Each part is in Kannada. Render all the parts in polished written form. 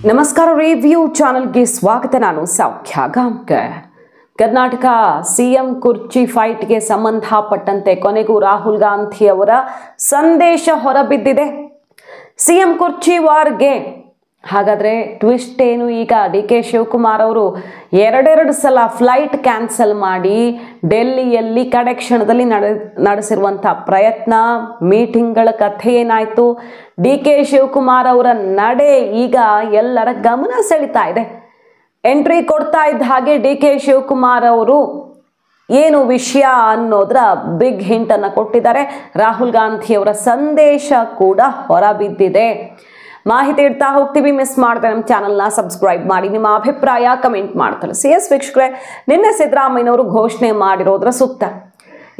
ನಮಸ್ಕಾರ ರಿವ್ಯೂ ಚಾನೆಲ್ಗೆ ಸ್ವಾಗತ. ನಾನು ಸೌಖ್ಯ ಗಾಂವ್ಕರ್. ಕರ್ನಾಟಕ ಸಿಎಂ ಕುರ್ಚಿ ಫೈಟ್ಗೆ ಸಂಬಂಧಪಟ್ಟಂತೆ ಕೊನೆಗೂ ರಾಹುಲ್ ಗಾಂಧಿ ಅವರ ಸಂದೇಶ ಹೊರಬಿದ್ದಿದೆ. ಸಿಎಂ ಕುರ್ಚಿ ವಾರ್ಗೆ ಹಾಗಾದರೆ ಟ್ವಿಸ್ಟ್ ಏನು? ಈಗ ಡಿ.ಕೆ. ಶಿವಕುಮಾರ್ ಅವರು ಎರಡೆರಡು ಸಲ ಫ್ಲೈಟ್ ಕ್ಯಾನ್ಸಲ್ ಮಾಡಿ ಡೆಲ್ಲಿಯಲ್ಲಿ ಕಡೆ ಕ್ಷಣದಲ್ಲಿ ನಡೆಸಿರುವಂಥ ಪ್ರಯತ್ನ, ಮೀಟಿಂಗ್ಗಳ ಕಥೆ ಏನಾಯಿತು? ಡಿ.ಕೆ. ಶಿವಕುಮಾರ್ ಅವರ ನಡೆ ಈಗ ಎಲ್ಲರ ಗಮನ ಸೆಳೀತಾ ಇದೆ. ಎಂಟ್ರಿ ಕೊಡ್ತಾ ಇದ್ದ ಹಾಗೆ ಡಿ.ಕೆ. ಶಿವಕುಮಾರ್ ಅವರು ಏನು ವಿಷಯ ಅನ್ನೋದರ ಬಿಗ್ ಹಿಂಟನ್ನು ಕೊಟ್ಟಿದ್ದಾರೆ. ರಾಹುಲ್ ಗಾಂಧಿ ಅವರ ಸಂದೇಶ ಕೂಡ ಹೊರಬಿದ್ದಿದೆ. ಮಾಹಿತಿ ಇಡ್ತಾ ಹೋಗ್ತೀವಿ. ಮಿಸ್ ಮಾಡದೆ ನಮ್ಮ ಚಾನಲ್ನ ಸಬ್ಸ್ಕ್ರೈಬ್ ಮಾಡಿ, ನಿಮ್ಮ ಅಭಿಪ್ರಾಯ ಕಮೆಂಟ್ ಮಾಡ್ತಾರೆ. ವೀಕ್ಷಕರೇ, ನಿನ್ನೆ ಸಿದ್ದರಾಮಯ್ಯನವರು ಘೋಷಣೆ ಮಾಡಿರೋದ್ರ ಸುತ್ತ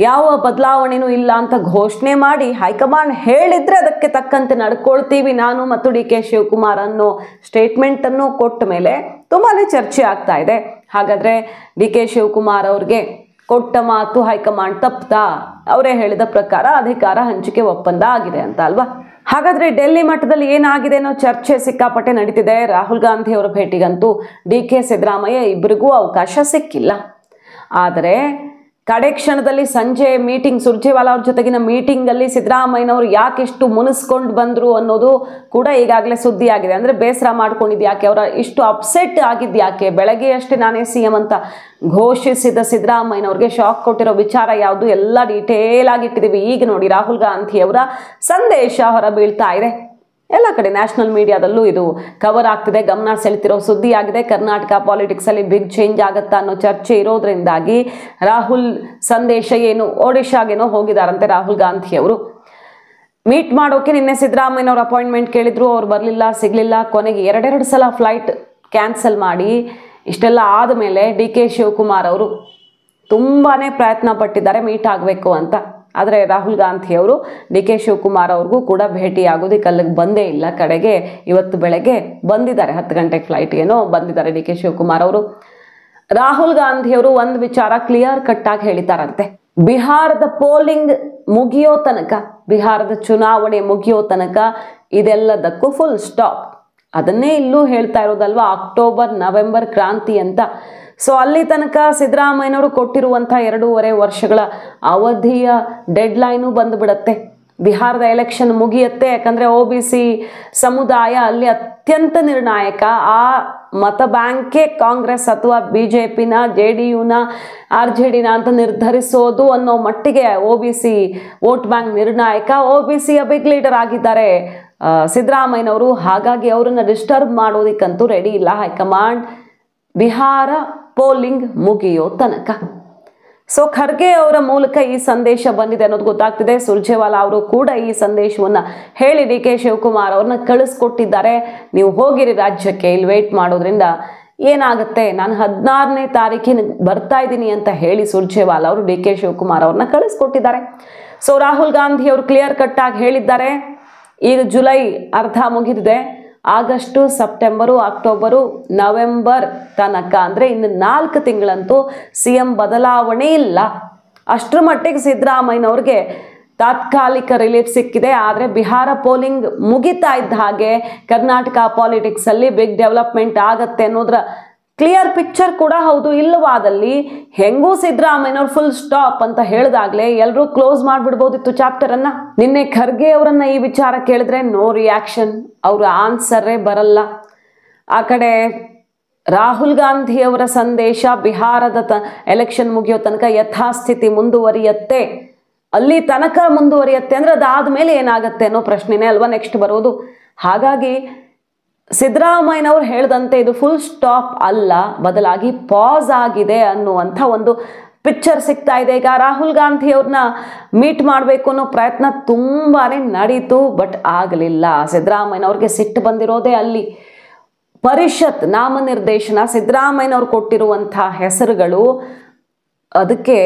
ಯಾವ ಬದಲಾವಣೆನೂ ಇಲ್ಲ ಅಂತ ಘೋಷಣೆ ಮಾಡಿ ಹೈಕಮಾಂಡ್ ಹೇಳಿದ್ರೆ ಅದಕ್ಕೆ ತಕ್ಕಂತೆ ನಡ್ಕೊಳ್ತೀವಿ ನಾನು ಮತ್ತು ಡಿ.ಕೆ. ಶಿವಕುಮಾರ್ ಅನ್ನೋ ಸ್ಟೇಟ್ಮೆಂಟನ್ನು ಕೊಟ್ಟ ಮೇಲೆ ತುಂಬಾ ಚರ್ಚೆ ಆಗ್ತಾ ಇದೆ. ಹಾಗಾದರೆ ಡಿ.ಕೆ. ಶಿವಕುಮಾರ್ ಅವ್ರಿಗೆ ಕೊಟ್ಟ ಮಾತು ಹೈಕಮಾಂಡ್ ತಪ್ಪುತ್ತಾ? ಅವರೇ ಹೇಳಿದ ಪ್ರಕಾರ ಅಧಿಕಾರ ಹಂಚಿಕೆ ಒಪ್ಪಂದ ಆಗಿದೆ ಅಂತ ಅಲ್ವಾ? ಹಾಗಾದರೆ ಡೆಲ್ಲಿ ಮಟ್ಟದಲ್ಲಿ ಏನಾಗಿದೆ ಅನ್ನೋ ಚರ್ಚೆ ಸಿಕ್ಕಾಪಟ್ಟೆ ನಡೀತಿದೆ. ರಾಹುಲ್ ಗಾಂಧಿ ಅವರ ಭೇಟಿಗಂತೂ ಡಿ.ಕೆ. ಸಿದ್ದರಾಮಯ್ಯ ಇಬ್ಬರಿಗೂ ಅವಕಾಶ ಸಿಕ್ಕಿಲ್ಲ. ಆದರೆ ಕಡೆ ಕ್ಷಣದಲ್ಲಿ ಸಂಜೆ ಮೀಟಿಂಗ್, ಸುರ್ಜೇವಾಲಾ ಅವ್ರ ಜೊತೆಗಿನ ಮೀಟಿಂಗಲ್ಲಿ ಸಿದ್ದರಾಮಯ್ಯನವರು ಯಾಕೆಷ್ಟು ಮುನಿಸ್ಕೊಂಡು ಬಂದರು ಅನ್ನೋದು ಕೂಡ ಈಗಾಗಲೇ ಸುದ್ದಿ ಆಗಿದೆ. ಅಂದರೆ ಬೇಸರ ಮಾಡ್ಕೊಂಡಿದ್ದು ಯಾಕೆ, ಅವರ ಇಷ್ಟು ಅಪ್ಸೆಟ್ ಆಗಿದ್ದು ಯಾಕೆ? ಬೆಳಗ್ಗೆ ಅಷ್ಟೇ ನಾನೇ ಸಿಎಂ ಅಂತ ಘೋಷಿಸಿದ ಸಿದ್ದರಾಮಯ್ಯನವ್ರಿಗೆ ಶಾಕ್ ಕೊಟ್ಟಿರೋ ವಿಚಾರ ಯಾವುದು? ಎಲ್ಲ ಡೀಟೇಲ್ ಆಗಿ ಇಟ್ಟಿದ್ದೀವಿ. ಈಗ ನೋಡಿ, ರಾಹುಲ್ ಗಾಂಧಿ ಅವರ ಸಂದೇಶ ಹೊರ ಬೀಳ್ತಾ ಇದೆ. ಎಲ್ಲ ಕಡೆ ನ್ಯಾಷನಲ್ ಮೀಡಿಯಾದಲ್ಲೂ ಇದು ಕವರ್ ಆಗ್ತಿದೆ, ಗಮನ ಸೆಳೆತಿರೋ ಸುದ್ದಿ ಆಗಿದೆ. ಕರ್ನಾಟಕ ಪಾಲಿಟಿಕ್ಸಲ್ಲಿ ಬಿಗ್ ಚೇಂಜ್ ಆಗುತ್ತಾ ಅನ್ನೋ ಚರ್ಚೆ ಇರೋದ್ರಿಂದಾಗಿ ರಾಹುಲ್ ಸಂದೇಶ ಏನು, ಒಡಿಶಾಗೇನೋ ಹೋಗಿದಾರಂತೆ ರಾಹುಲ್ ಗಾಂಧಿ ಅವರು. ಮೀಟ್ ಮಾಡೋಕೆ ನಿನ್ನೆ ಸಿದ್ದರಾಮಯ್ಯನವ್ರ ಅಪಾಯಿಂಟ್ಮೆಂಟ್ ಕೇಳಿದ್ರು, ಅವ್ರು ಬರಲಿಲ್ಲ, ಸಿಗಲಿಲ್ಲ. ಕೊನೆಗೆ ಎರಡೆರಡು ಸಲ ಫ್ಲೈಟ್ ಕ್ಯಾನ್ಸಲ್ ಮಾಡಿ ಇಷ್ಟೆಲ್ಲ ಆದಮೇಲೆ ಡಿ.ಕೆ. ಶಿವಕುಮಾರ್ ಅವರು ತುಂಬಾ ಪ್ರಯತ್ನ ಪಟ್ಟಿದ್ದಾರೆ ಮೀಟ್ ಆಗಬೇಕು ಅಂತ. ಆದರೆ ರಾಹುಲ್ ಗಾಂಧಿ ಅವರು ಡಿ.ಕೆ. ಶಿವಕುಮಾರ್ ಅವ್ರಿಗೂ ಕೂಡ ಭೇಟಿಯಾಗೋದಕ್ಕೆ ಅಲ್ಲಿಗೆ ಬಂದೇ ಇಲ್ಲ. ಕಡೆಗೆ ಇವತ್ತು ಬೆಳಗ್ಗೆ ಬಂದಿದ್ದಾರೆ, 10 ಗಂಟೆಗೆ ಫ್ಲೈಟ್ಗೇನೋ ಬಂದಿದ್ದಾರೆ ಡಿ.ಕೆ. ಶಿವಕುಮಾರ್ ಅವರು. ರಾಹುಲ್ ಗಾಂಧಿ ಅವರು ಒಂದು ವಿಚಾರ ಕ್ಲಿಯರ್ ಕಟ್ಟಾಗಿ ಹೇಳಿತಾರಂತೆ. ಬಿಹಾರದ ಪೋಲಿಂಗ್ ಮುಗಿಯೋ ತನಕ, ಬಿಹಾರದ ಚುನಾವಣೆ ಮುಗಿಯೋ ತನಕ ಇದೆಲ್ಲದಕ್ಕೂ ಫುಲ್ ಸ್ಟಾಪ್. ಅದನ್ನೇ ಇಲ್ಲೂ ಹೇಳ್ತಾ ಇರೋದಲ್ವಾ, ಅಕ್ಟೋಬರ್ ನವೆಂಬರ್ ಕ್ರಾಂತಿ ಅಂತ. ಸೊ ಅಲ್ಲಿ ತನಕ ಸಿದ್ದರಾಮಯ್ಯನವರು ಕೊಟ್ಟಿರುವಂಥ 2.5 ವರ್ಷಗಳ ಅವಧಿಯ ಡೆಡ್ಲೈನು ಬಂದುಬಿಡತ್ತೆ. ಬಿಹಾರದ ಎಲೆಕ್ಷನ್ ಮುಗಿಯುತ್ತೆ. ಯಾಕಂದರೆ OBC ಸಮುದಾಯ ಅಲ್ಲಿ ಅತ್ಯಂತ ನಿರ್ಣಾಯಕ. ಆ ಮತ ಬ್ಯಾಂಕೇ ಕಾಂಗ್ರೆಸ್ ಅಥವಾ BJPನ, JDUನ, RJDನ ಅಂತ ನಿರ್ಧರಿಸೋದು ಅನ್ನೋ ಮಟ್ಟಿಗೆ OBC ವೋಟ್ ಬ್ಯಾಂಕ್ ನಿರ್ಣಾಯಕ. OBCಯ ಬಿಗ್ ಲೀಡರ್ ಆಗಿದ್ದಾರೆ ಸಿದ್ದರಾಮಯ್ಯನವರು. ಹಾಗಾಗಿ ಅವರನ್ನು ಡಿಸ್ಟರ್ಬ್ ಮಾಡೋದಕ್ಕಂತೂ ರೆಡಿ ಇಲ್ಲ ಹೈಕಮಾಂಡ್, ಬಿಹಾರ ಪೋಲಿಂಗ್ ಮುಗಿಯೋ ತನಕ. ಸೊ ಖರ್ಗೆ ಅವರ ಮೂಲಕ ಈ ಸಂದೇಶ ಬಂದಿದೆ ಅನ್ನೋದು ಗೊತ್ತಾಗ್ತಿದೆ. ಸುರ್ಜೇವಾಲಾ ಅವರು ಕೂಡ ಈ ಸಂದೇಶವನ್ನು ಹೇಳಿ ಡಿ.ಕೆ. ಶಿವಕುಮಾರ್ ಅವ್ರನ್ನ ಕಳಿಸ್ಕೊಟ್ಟಿದ್ದಾರೆ. ನೀವು ಹೋಗಿರಿ ರಾಜ್ಯಕ್ಕೆ, ಇಲ್ಲಿ ವೆಯ್ಟ್ ಮಾಡೋದ್ರಿಂದ ಏನಾಗುತ್ತೆ, ನಾನು 16ನೇ ತಾರೀಕಿನ ಬರ್ತಾ ಇದ್ದೀನಿ ಅಂತ ಹೇಳಿ ಸುರ್ಜೇವಾಲಾ ಅವರು ಡಿ.ಕೆ. ಶಿವಕುಮಾರ್ ಅವ್ರನ್ನ ಕಳಿಸ್ಕೊಟ್ಟಿದ್ದಾರೆ. ಸೊ ರಾಹುಲ್ ಗಾಂಧಿ ಅವರು ಕ್ಲಿಯರ್ ಕಟ್ಟಾಗಿ ಹೇಳಿದ್ದಾರೆ, ಈಗ ಜುಲೈ ಅರ್ಧ ಮುಗಿದಿದೆ, ಆಗಸ್ಟು, ಸೆಪ್ಟೆಂಬರು, ಅಕ್ಟೋಬರು, ನವೆಂಬರ್ ತನಕ ಅಂದರೆ ಇನ್ನು 4 ತಿಂಗಳಂತೂ ಸಿಎಂ ಬದಲಾವಣೆ ಇಲ್ಲ. ಅಷ್ಟರ ಮಟ್ಟಿಗೆ ಸಿದ್ದರಾಮಯ್ಯನವ್ರಿಗೆ ತಾತ್ಕಾಲಿಕ ರಿಲೀಫ್ ಸಿಕ್ಕಿದೆ. ಆದರೆ ಬಿಹಾರ ಪೋಲಿಂಗ್ ಮುಗಿತಾ ಇದ್ದ ಹಾಗೆ ಕರ್ನಾಟಕ ಪಾಲಿಟಿಕ್ಸಲ್ಲಿ ಬಿಗ್ ಡೆವಲಪ್ಮೆಂಟ್ ಆಗತ್ತೆ ಅನ್ನೋದ್ರ ಕ್ಲಿಯರ್ ಪಿಕ್ಚರ್ ಕೂಡ ಹೌದು. ಇಲ್ಲವಾದಲ್ಲಿ ಹೆಂಗೂ ಸಿದ್ದರಾಮಯ್ಯನವ್ರು ಫುಲ್ ಸ್ಟಾಪ್ ಅಂತ ಹೇಳಿದಾಗಲೇ ಎಲ್ಲರೂ ಕ್ಲೋಸ್ ಮಾಡಿಬಿಡ್ಬೋದಿತ್ತು ಚಾಪ್ಟರನ್ನು. ನಿನ್ನೆ ಖರ್ಗೆ ಅವರನ್ನು ಈ ವಿಚಾರ ಕೇಳಿದ್ರೆ ನೋ ರಿಯಾಕ್ಷನ್, ಅವರ ಆನ್ಸರೇ ಬರಲ್ಲ. ಆ ಕಡೆ ರಾಹುಲ್ ಗಾಂಧಿ ಅವರ ಸಂದೇಶ ಬಿಹಾರದ ಎಲೆಕ್ಷನ್ ಮುಗಿಯೋ ತನಕ ಯಥಾಸ್ಥಿತಿ ಮುಂದುವರಿಯತ್ತೆ, ಅಲ್ಲಿ ತನಕ ಮುಂದುವರಿಯತ್ತೆ ಅಂದರೆ ಅದಾದಮೇಲೆ ಏನಾಗುತ್ತೆ ಅನ್ನೋ ಪ್ರಶ್ನೆನೇ ಅಲ್ವಾ ನೆಕ್ಸ್ಟ್ ಬರೋದು. ಹಾಗಾಗಿ ಸಿದ್ದರಾಮಯ್ಯನವ್ರು ಹೇಳ್ದಂತೆ ಇದು ಫುಲ್ ಸ್ಟಾಪ್ ಅಲ್ಲ, ಬದಲಾಗಿ ಪಾಸ್ ಆಗಿದೆ ಅನ್ನುವಂಥ ಒಂದು ಪಿಕ್ಚರ್ ಸಿಗ್ತಾ ಇದೆ. ಈಗ ರಾಹುಲ್ ಗಾಂಧಿ ಅವ್ರನ್ನ ಮೀಟ್ ಮಾಡಬೇಕು ಅನ್ನೋ ಪ್ರಯತ್ನ ತುಂಬಾ ನಡೀತು, ಬಟ್ ಆಗಲಿಲ್ಲ. ಸಿದ್ದರಾಮಯ್ಯನವ್ರಿಗೆ ಸಿಟ್ಟು ಬಂದಿರೋದೇ ಅಲ್ಲಿ. ಪರಿಷತ್ ನಾಮನಿರ್ದೇಶನ ಸಿದ್ದರಾಮಯ್ಯನವ್ರು ಕೊಟ್ಟಿರುವಂಥ ಹೆಸರುಗಳು, ಅದಕ್ಕೆ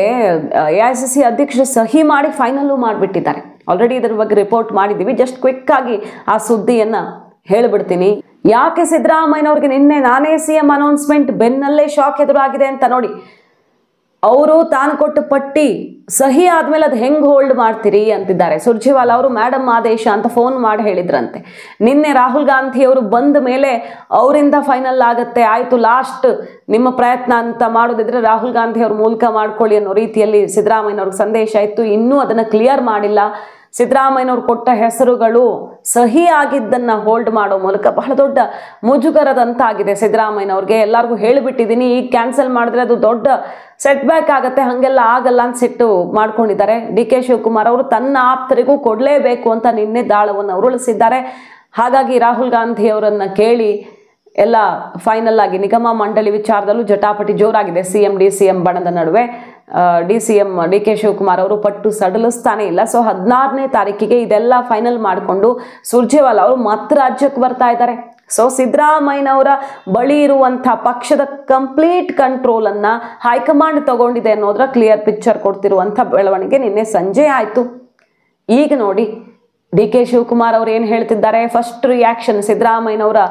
AICC ಅಧ್ಯಕ್ಷರು ಸಹಿ ಮಾಡಿ ಫೈನಲ್ಲು ಮಾಡಿಬಿಟ್ಟಿದ್ದಾರೆ. ಆಲ್ರೆಡಿ ಇದರ ಬಗ್ಗೆ ರಿಪೋರ್ಟ್ ಮಾಡಿದ್ದೀವಿ. ಜಸ್ಟ್ ಕ್ವಿಕ್ಕಾಗಿ ಆ ಸುದ್ದಿಯನ್ನು ಹೇಳಿಬಿಡ್ತೀನಿ. ಯಾಕೆ ಸಿದ್ದರಾಮಯ್ಯನವ್ರಿಗೆ ನಿನ್ನೆ ನಾನೇ ಸಿಎಂ ಅನೌನ್ಸ್ಮೆಂಟ್ ಬೆನ್ನಲ್ಲೇ ಶಾಕ್ ಎದುರಾಗಿದೆ ಅಂತ ನೋಡಿ. ಅವರು ತಾನು ಕೊಟ್ಟು ಪಟ್ಟಿ ಸಹಿ ಆದ್ಮೇಲೆ ಅದು ಹೆಂಗ್ ಹೋಲ್ಡ್ ಮಾಡ್ತೀರಿ ಅಂತಿದ್ದಾರೆ. ಸುರ್ಜೇವಾಲಾ ಅವರು ಮೇಡಮ್ ಆದೇಶ ಅಂತ ಫೋನ್ ಮಾಡಿ ಹೇಳಿದ್ರಂತೆ. ನಿನ್ನೆ ರಾಹುಲ್ ಗಾಂಧಿ ಅವರು ಬಂದ ಮೇಲೆ ಅವರಿಂದ ಫೈನಲ್ ಆಗತ್ತೆ, ಆಯ್ತು ಲಾಸ್ಟ್ ನಿಮ್ಮ ಪ್ರಯತ್ನ ಅಂತ ಮಾಡೋದಿದ್ರೆ ರಾಹುಲ್ ಗಾಂಧಿ ಅವ್ರ ಮೂಲಕ ಮಾಡ್ಕೊಳ್ಳಿ ಅನ್ನೋ ರೀತಿಯಲ್ಲಿ ಸಿದ್ದರಾಮಯ್ಯನವ್ರಿಗೆ ಸಂದೇಶ ಇತ್ತು. ಇನ್ನೂ ಅದನ್ನ ಕ್ಲಿಯರ್ ಮಾಡಿಲ್ಲ. ಸಿದ್ದರಾಮಯ್ಯನವ್ರು ಕೊಟ್ಟ ಹೆಸರುಗಳು ಸಹಿ ಆಗಿದ್ದನ್ನ ಹೋಲ್ಡ್ ಮಾಡೋ ಮೂಲಕ ಬಹಳ ದೊಡ್ಡ ಮುಜುಗರದಂತಾಗಿದೆ ಸಿದ್ದರಾಮಯ್ಯನವ್ರಿಗೆ. ಎಲ್ಲರಿಗೂ ಹೇಳಿಬಿಟ್ಟಿದ್ದೀನಿ, ಈಗ ಕ್ಯಾನ್ಸಲ್ ಮಾಡಿದ್ರೆ ಅದು ದೊಡ್ಡ ಸೆಟ್ ಬ್ಯಾಕ್ ಆಗುತ್ತೆ, ಹಾಗೆಲ್ಲ ಆಗಲ್ಲ ಅಂತ ಸಿಟ್ಟು ಮಾಡ್ಕೊಂಡಿದ್ದಾರೆ. ಡಿ ಕೆ ಶಿವಕುಮಾರ್ ಅವರು ತನ್ನ ಆಪ್ತರಿಗೂ ಕೊಡಲೇಬೇಕು ಅಂತ ನಿನ್ನೆ ದಾಳವನ್ನು ಉರುಳಿಸಿದ್ದಾರೆ. ಹಾಗಾಗಿ ರಾಹುಲ್ ಗಾಂಧಿ ಅವರನ್ನ ಕೇಳಿ ಎಲ್ಲ ಫೈನಲ್ ಆಗಿ ನಿಗಮ ಮಂಡಳಿ ವಿಚಾರದಲ್ಲೂ ಜಟಾಪಟಿ ಜೋರಾಗಿದೆ. CM DCM ಬಣದ ನಡುವೆ DCM ಡಿ ಕೆ ಶಿವಕುಮಾರ್ ಅವರು ಪಟ್ಟು ಸಡಲಿಸ್ತಾನೆ ಇಲ್ಲ. ಸೊ 16ನೇ ತಾರೀಕಿಗೆ ಇದೆಲ್ಲ ಫೈನಲ್ ಮಾಡಿಕೊಂಡು ಸುರ್ಜೇವಾಲಾ ಅವರು ಮತ್ತೆ ರಾಜ್ಯಕ್ಕೆ ಬರ್ತಾ ಇದ್ದಾರೆ. ಸೊ ಸಿದ್ದರಾಮಯ್ಯನವರ ಬಳಿ ಇರುವಂಥ ಪಕ್ಷದ ಕಂಪ್ಲೀಟ್ ಕಂಟ್ರೋಲ್ ಅನ್ನ ಹೈಕಮಾಂಡ್ ತಗೊಂಡಿದೆ ಅನ್ನೋದ್ರ ಕ್ಲಿಯರ್ ಪಿಕ್ಚರ್ ಕೊಡ್ತಿರುವಂಥ ಬೆಳವಣಿಗೆ ನಿನ್ನೆ ಸಂಜೆ ಆಯಿತು. ಈಗ ನೋಡಿ ಡಿ ಕೆ ಶಿವಕುಮಾರ್ ಅವರು ಏನು ಹೇಳ್ತಿದ್ದಾರೆ. ಫಸ್ಟ್ ರಿಯಾಕ್ಷನ್ ಸಿದ್ದರಾಮಯ್ಯನವರ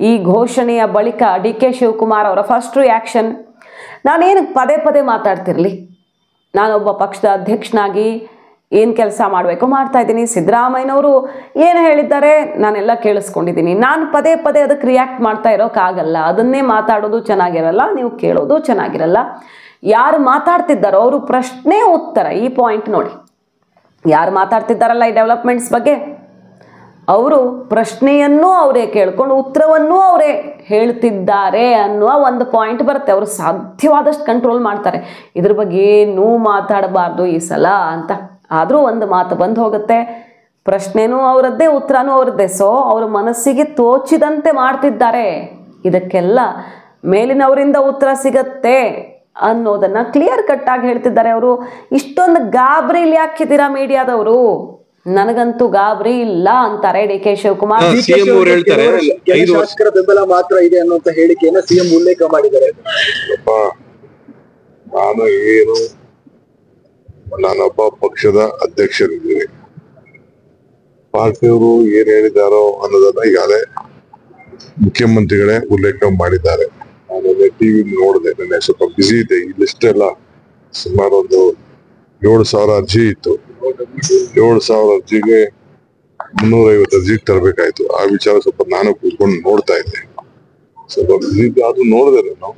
ಈ ಘೋಷಣೆಯ ಬಳಿಕ ಡಿ ಕೆ ಶಿವಕುಮಾರ್ ಅವರ ಫಸ್ಟ್ ರಿಯಾಕ್ಷನ್, ನಾನೇನು ಪದೇ ಪದೇ ಮಾತಾಡ್ತಿರ್ಲಿ, ನಾನೊಬ್ಬ ಪಕ್ಷದ ಅಧ್ಯಕ್ಷನಾಗಿ ಏನು ಕೆಲಸ ಮಾಡಬೇಕು ಮಾಡ್ತಾ ಇದ್ದೀನಿ. ಸಿದ್ದರಾಮಯ್ಯನವರು ಏನು ಹೇಳಿದ್ದಾರೆ ನಾನೆಲ್ಲ ಕೇಳಿಸ್ಕೊಂಡಿದ್ದೀನಿ. ನಾನು ಪದೇ ಪದೇ ಅದಕ್ಕೆ ರಿಯಾಕ್ಟ್ ಮಾಡ್ತಾ ಇರೋಕ್ಕಾಗಲ್ಲ. ಅದನ್ನೇ ಮಾತಾಡೋದು ಚೆನ್ನಾಗಿರಲ್ಲ, ನೀವು ಕೇಳೋದು ಚೆನ್ನಾಗಿರಲ್ಲ. ಯಾರು ಮಾತಾಡ್ತಿದ್ದಾರೋ ಅವರು ಪ್ರಶ್ನೆ ಉತ್ತರ, ಈ ಪಾಯಿಂಟ್ ನೋಡಿ, ಯಾರು ಮಾತಾಡ್ತಿದ್ದಾರಲ್ಲ ಈ ಡೆವಲಪ್ಮೆಂಟ್ಸ್ ಬಗ್ಗೆ, ಅವರು ಪ್ರಶ್ನೆಯನ್ನೂ ಅವರೇ ಕೇಳ್ಕೊಂಡು ಉತ್ತರವನ್ನೂ ಅವರೇ ಹೇಳ್ತಿದ್ದಾರೆ ಅನ್ನುವ ಒಂದು ಪಾಯಿಂಟ್ ಬರುತ್ತೆ. ಅವರು ಸಾಧ್ಯವಾದಷ್ಟು ಕಂಟ್ರೋಲ್ ಮಾಡ್ತಾರೆ, ಇದ್ರ ಬಗ್ಗೆ ಏನೂ ಮಾತಾಡಬಾರ್ದು ಈ ಸಲ ಅಂತ. ಆದರೂ ಒಂದು ಮಾತು ಬಂದು ಹೋಗುತ್ತೆ, ಪ್ರಶ್ನೆನೂ ಅವರದ್ದೇ ಉತ್ತರನೂ ಅವರದ್ದೇ. ಸೊ ಅವರ ಮನಸ್ಸಿಗೆ ತೋಚಿದಂತೆ ಮಾಡ್ತಿದ್ದಾರೆ. ಇದಕ್ಕೆಲ್ಲ ಮೇಲಿನವರಿಂದ ಉತ್ತರ ಸಿಗತ್ತೆ ಅನ್ನೋದನ್ನ ಕ್ಲಿಯರ್ ಕಟ್ ಆಗಿ ಹೇಳ್ತಿದ್ದಾರೆ ಅವರು. ಇಷ್ಟೊಂದು ಗಾಬರಿಲಿ ಹಾಕಿದ್ದೀರಾ ಮೀಡಿಯಾದವರು? ನನಗಂತೂ ಗಾಬರಿ ಇಲ್ಲ ಅಂತಾರೆ ಡಿ ಕೆ ಶಿವಕುಮಾರ್. ಶಾಸಕರ ಬೆಂಬಲ ಮಾತ್ರ ಇದೆ ಅನ್ನುವಂತ ಹೇಳಿಕೆಯನ್ನ ಸಿಎಂ ಉಲ್ಲೇಖ ಮಾಡಿದ್ದಾರೆ. ನಾನು ಏನು ನಾನೊಬ್ಬ ಪಕ್ಷದ ಅಧ್ಯಕ್ಷರಿದ್ದೀನಿ, ಪಾರ್ಟಿಯವರು ಏನ್ ಹೇಳಿದಾರೋ ಅನ್ನೋದನ್ನ ಈಗಾಗಲೇ ಮುಖ್ಯಮಂತ್ರಿಗಳೇ ಉಲ್ಲೇಖ ಮಾಡಿದ್ದಾರೆ. ನಾನು ಟಿವಿ ನೋಡಿದೆ, ನನ್ನ ಸ್ವಲ್ಪ ಬಿಸಿ ಇದೆ. ಈ ಲಿಸ್ಟ್ ಎಲ್ಲ ಸುಮಾರು ಒಂದು 7,000 ಅರ್ಜಿ ಇತ್ತು. 7,000 ಅರ್ಜಿಗೆ 350 ಅರ್ಜಿ ತರಬೇಕಾಯ್ತು. ಆ ವಿಚಾರ ಸ್ವಲ್ಪ ನಾನು ಕೂತ್ಕೊಂಡು ನೋಡ್ತಾ ಇದ್ದೆ. ಸ್ವಲ್ಪ ಅದು ನೋಡಿದೆ ನಾನು.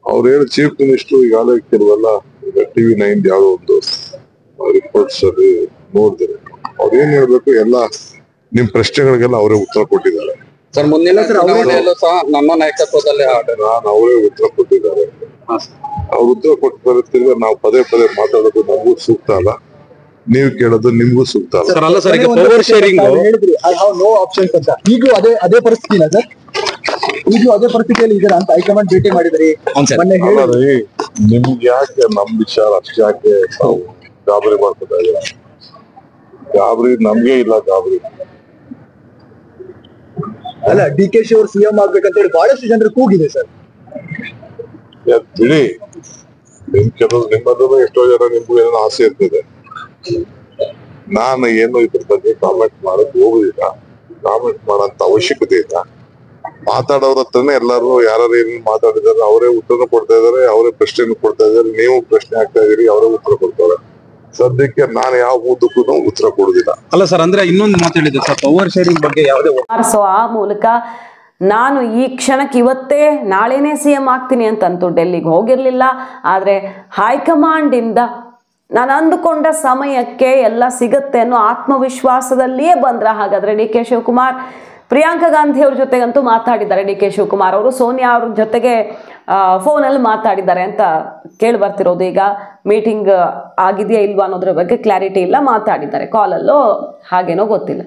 ಅವ್ರು ಹೇಳಿ ಚೀಫ್ ಮಿನಿಸ್ಟರ್ ಈಗಾಗಲೇ ಕೆಲವೆಲ್ಲ TV9 ಯಾವುದೋ ಒಂದು ರಿಪೋರ್ಟ್ಸ್ ಅಲ್ಲಿ ನೋಡಿದ್ರೆ ಅವ್ರು ಏನ್ ಹೇಳ್ಬೇಕು ಎಲ್ಲ ನಿಮ್ ಪ್ರಶ್ನೆಗಳಿಗೆಲ್ಲ ಅವರೇ ಉತ್ತರ ಕೊಟ್ಟಿದ್ದಾರೆ. ಸರ್ ಮುಂದಿನ ನಮ್ಮ ನಾಯಕತ್ವದಲ್ಲಿ ನಾನು ಅವರೇ ಉತ್ತರ ಕೊಟ್ಟಿದ್ದಾರೆ. ಅವ್ರು ಉತ್ತರ ಕೊಟ್ಟು ಬರುತ್ತಿರುವ ನಾವು ಪದೇ ಪದೇ ಮಾತಾಡೋದು ನಮಗೂ ಸೂಕ್ತ ಅಲ್ಲ, ನೀವು ಕೇಳೋದು ನಿಮ್ಗೂ ಸೂಕ್ತ ಅಲ್ಲ. ಈಗಲೂ ಅದೇ ಪರಿಸ್ಥಿತಿ ಇಲ್ಲ ಸರ್, ಈಗಲೂ ಅದೇ ಪರಿಸ್ಥಿತಿಯಲ್ಲಿ ಇದ್ದೀರಾ ಅಂತ ಹೈಕಮಾಂಡ್ ಭೇಟಿ ಮಾಡಿದ್ರಿ. ನಿಮ್ಗೆ ಯಾಕೆ ನಮ್ ವಿಚಾರ ಅಷ್ಟು ಯಾಕೆ ನಾವು ಗಾಬರಿ ಮಾಡ್ಕೊತಾ ಇದ್ದೀರಾ? ಗಾಬರಿ ನಮ್ಗೆ ಇಲ್ಲ, ಗಾಬರಿ ಅಲ್ಲ. DKಶಿ ಅವರು CM ಆಗ್ಬೇಕಂತ ಹೇಳಿ ಬಹಳಷ್ಟು ಜನರು ಕೂಗಿದೆ ಸರ್. ಬಿಡಿ, ಕೆಲವು ನಿಮ್ಮದು ಎಷ್ಟೋ ಜನ ನಿಮ್ಗೂ ಏನೋ ಆಸೆ ಇರ್ತದೆ. ನಾನು ಏನು ಇದ್ರ ಬಗ್ಗೆ ಕಾಮೆಂಟ್ ಮಾಡಕ್ ಹೋಗುದಿಲ್ಲ, ಕಾಮೆಂಟ್ ಮಾಡೋಂತ ಅವಶ್ಯಕತೆ ಇಲ್ಲ. ಮಾತಾಡೋರ ಹತ್ರನೇ ಎಲ್ಲರೂ ಯಾರು ಏನೇನು ಮಾತಾಡಿದಾರೆ ಅವರೇ ಉತ್ತರ ಕೊಡ್ತಾ ಇದಾರೆ, ಅವರೇ ಪ್ರಶ್ನೆ ಕೊಡ್ತಾ ಇದಾರೆ. ನೀವು ಪ್ರಶ್ನೆ ಆಗ್ತಾ ಇದೀರಿ, ಅವರೇ ಉತ್ತರ ಕೊಡ್ತಾರೆ. ಸದ್ಯಕ್ಕೆ ನಾನು ಯಾವ ಉದ್ದಕ್ಕೂ ಉತ್ತರ ಕೊಡುದಿಲ್ಲ. ಅಲ್ಲ ಸರ್, ಅಂದ್ರೆ ಇನ್ನೊಂದು ಮಾತಾಡಿದೆ ಸರ್, ಪವರ್ ಶೇರಿಂಗ್ ಬಗ್ಗೆ ಯಾವುದೇ. ಸೊ ಆ ಮೂಲಕ ನಾನು ಈ ಕ್ಷಣಕ್ಕೆ ಇವತ್ತೇ ನಾಳೆನೇ CM ಆಗ್ತೀನಿ ಅಂತಂತೂ ಡೆಲ್ಲಿಗೆ ಹೋಗಿರ್ಲಿಲ್ಲ. ಆದರೆ ಹೈಕಮಾಂಡಿಂದ ನಾನು ಅಂದುಕೊಂಡ ಸಮಯಕ್ಕೆ ಎಲ್ಲ ಸಿಗುತ್ತೆ ಅನ್ನೋ ಆತ್ಮವಿಶ್ವಾಸದಲ್ಲಿಯೇ ಬಂದ್ರ. ಹಾಗಾದ್ರೆ ಡಿ ಕೆ ಶಿವಕುಮಾರ್ ಪ್ರಿಯಾಂಕಾ ಗಾಂಧಿ ಅವ್ರ ಜೊತೆಗಂತೂ ಮಾತಾಡಿದ್ದಾರೆ. ಡಿ ಕೆ ಶಿವಕುಮಾರ್ ಅವರು ಸೋನಿಯಾ ಅವ್ರ ಜೊತೆಗೆ ಫೋನಲ್ಲಿ ಮಾತಾಡಿದ್ದಾರೆ ಅಂತ ಕೇಳಿ ಬರ್ತಿರೋದು. ಈಗ ಮೀಟಿಂಗ್ ಆಗಿದೆಯಾ ಇಲ್ವಾ ಅನ್ನೋದ್ರ ಬಗ್ಗೆ ಕ್ಲಾರಿಟಿ ಇಲ್ಲ, ಮಾತಾಡಿದ್ದಾರೆ ಕಾಲಲ್ಲೋ ಹಾಗೇನೋ ಗೊತ್ತಿಲ್ಲ.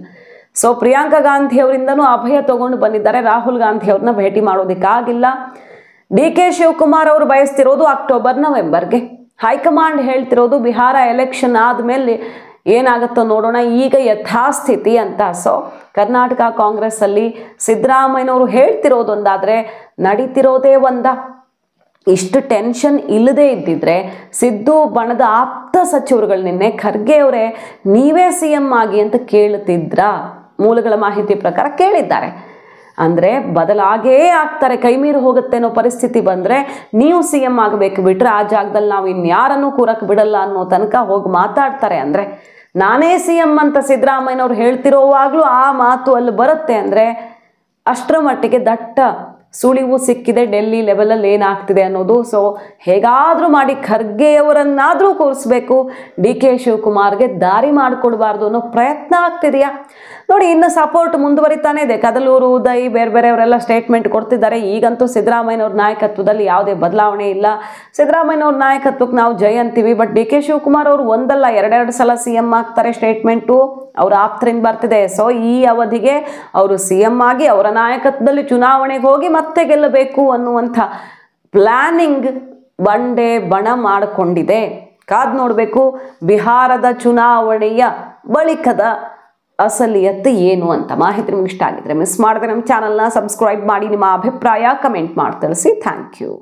ಸೊ ಪ್ರಿಯಾಂಕಾ ಗಾಂಧಿ ಅವರಿಂದನೂ ಅಭಯ ತಗೊಂಡು ಬಂದಿದ್ದಾರೆ. ರಾಹುಲ್ ಗಾಂಧಿ ಅವ್ರನ್ನ ಭೇಟಿ ಮಾಡೋದಕ್ಕಾಗಿಲ್ಲ. ಡಿ ಕೆ ಶಿವಕುಮಾರ್ ಅವರು ಬಯಸ್ತಿರೋದು ಅಕ್ಟೋಬರ್ ನವೆಂಬರ್ಗೆ. ಹೈಕಮಾಂಡ್ ಹೇಳ್ತಿರೋದು ಬಿಹಾರ ಎಲೆಕ್ಷನ್ ಆದಮೇಲೆ ಏನಾಗುತ್ತೋ ನೋಡೋಣ, ಈಗ ಯಥಾಸ್ಥಿತಿ ಅಂತ. ಸೊ ಕರ್ನಾಟಕ ಕಾಂಗ್ರೆಸ್ ಅಲ್ಲಿ ಸಿದ್ದರಾಮಯ್ಯನವರು ಹೇಳ್ತಿರೋದೊಂದಾದ್ರೆ ನಡೀತಿರೋದೇ ಒಂದ. ಇಷ್ಟು ಟೆನ್ಷನ್ ಇಲ್ಲದೆ ಇದ್ದಿದ್ರೆ ಸಿದ್ದು ಬಣದ ಆಪ್ತ ಸಚಿವರುಗಳು ನಿನ್ನೆ ಖರ್ಗೆ ಅವರೇ ನೀವೇ CM ಆಗಿ ಅಂತ ಕೇಳುತ್ತಿದ್ರ? ಮೂಲಗಳ ಮಾಹಿತಿ ಪ್ರಕಾರ ಕೇಳಿದ್ದಾರೆ. ಅಂದರೆ ಬದಲಾಗೇ ಆಗ್ತಾರೆ, ಕೈ ಮೀರಿ ಹೋಗುತ್ತೆ ಅನ್ನೋ ಪರಿಸ್ಥಿತಿ ಬಂದರೆ ನೀವು ಸಿ ಎಂ ಆಗಬೇಕು, ಬಿಟ್ಟರೆ ಆ ಜಾಗದಲ್ಲಿ ನಾವು ಇನ್ಯಾರನ್ನೂ ಕೂರಕ್ಕೆ ಬಿಡಲ್ಲ ಅನ್ನೋ ತನಕ ಹೋಗಿ ಮಾತಾಡ್ತಾರೆ. ಅಂದರೆ ನಾನೇ ಸಿ ಎಂ ಅಂತ ಸಿದ್ದರಾಮಯ್ಯನವ್ರು ಹೇಳ್ತಿರೋವಾಗಲೂ ಆ ಮಾತು ಅಲ್ಲಿ ಬರುತ್ತೆ ಅಂದರೆ ಅಷ್ಟರ ಮಟ್ಟಿಗೆ ದಟ್ಟ ಸುಳಿವು ಸಿಕ್ಕಿದೆ ಡೆಲ್ಲಿ ಲೆವೆಲಲ್ಲಿ ಏನಾಗ್ತಿದೆ ಅನ್ನೋದು. ಸೊ ಹೇಗಾದರೂ ಮಾಡಿ ಖರ್ಗೆಯವರನ್ನಾದರೂ ಕೂರಿಸ್ಬೇಕು, ಡಿ ಕೆ ಶಿವಕುಮಾರ್ಗೆ ದಾರಿ ಮಾಡಿಕೊಡ್ಬಾರ್ದು ಅನ್ನೋ ಪ್ರಯತ್ನ ಆಗ್ತಿದೆಯಾ ನೋಡಿ. ಇನ್ನು ಸಪೋರ್ಟ್ ಮುಂದುವರಿತಾನೆ ಇದೆ. ಕದಲೂರು, ಉದಯ್, ಬೇರೆ ಬೇರೆಯವರೆಲ್ಲ ಸ್ಟೇಟ್ಮೆಂಟ್ ಕೊಡ್ತಿದ್ದಾರೆ. ಈಗಂತೂ ಸಿದ್ದರಾಮಯ್ಯನವ್ರ ನಾಯಕತ್ವದಲ್ಲಿ ಯಾವುದೇ ಬದಲಾವಣೆ ಇಲ್ಲ. ಸಿದ್ದರಾಮಯ್ಯನವ್ರ ನಾಯಕತ್ವಕ್ಕೆ ನಾವು ಜೈ ಅಂತೀವಿ. ಬಟ್ ಡಿ ಕೆ ಶಿವಕುಮಾರ್ ಅವರು ಒಂದಲ್ಲ ಎರಡೆರಡು ಸಲ ಸಿ ಎಂ ಆಗ್ತಾರೆ, ಸ್ಟೇಟ್ಮೆಂಟು ಅವ್ರ ಆಪ್ತರಿಂದ ಬರ್ತಿದೆ. ಸೊ ಈ ಅವಧಿಗೆ ಅವರು ಸಿ ಎಂ ಆಗಿ ಅವರ ನಾಯಕತ್ವದಲ್ಲಿ ಚುನಾವಣೆಗೆ ಹೋಗಿ ಮತ್ತೆ ಗೆಲ್ಲಬೇಕು ಅನ್ನುವಂಥ ಪ್ಲಾನಿಂಗ್ ಬಂಡೆ ಬಣ ಮಾಡಿಕೊಂಡಿದೆ. ಕಾದ್ ನೋಡಬೇಕು ಬಿಹಾರದ ಚುನಾವಣೆಯ ಬಳಿಕದ ಅಸಲಿಯತ್ತು ಏನು ಅಂತ. ಮಾಹಿತಿ ನಿಮ್ಗೆ ಇಷ್ಟ ಆಗಿದ್ರೆ ಮಿಸ್ ಮಾಡಿದ್ರೆ ನಮ್ಮ ಚಾನಲ್ನ ಸಬ್ಸ್ಕ್ರೈಬ್ ಮಾಡಿ, ನಿಮ್ಮ ಅಭಿಪ್ರಾಯ ಕಮೆಂಟ್ ಮಾಡಿ ತಿಳಿಸಿ. Thank you.